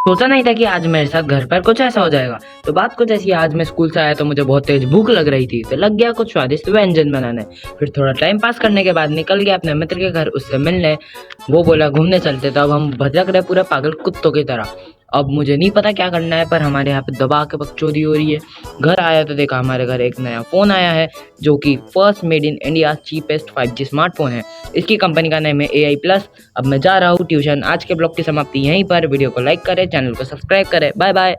सोचा नहीं था कि आज मेरे साथ घर पर कुछ ऐसा हो जाएगा। तो बात कुछ ऐसी है, आज मैं स्कूल से आया तो मुझे बहुत तेज भूख लग रही थी, तो लग गया कुछ स्वादिष्ट व्यंजन बनाने। फिर थोड़ा टाइम पास करने के बाद निकल गया अपने मित्र के घर उससे मिलने। वो बोला घूमने चलते, तो अब हम भटक रहे पूरे पागल कुत्तों की तरह। अब मुझे नहीं पता क्या करना है, पर हमारे यहाँ पे दबा के बकचोदी हो रही है। घर आया तो देखा हमारे घर एक नया फ़ोन आया है, जो कि first made in India cheapest 5G smartphone है। इसकी कंपनी का नेम है AI प्लस। अब मैं जा रहा हूँ ट्यूशन। आज के ब्लॉग की समाप्ति यहीं पर। वीडियो को लाइक करें, चैनल को सब्सक्राइब करें। Bye bye.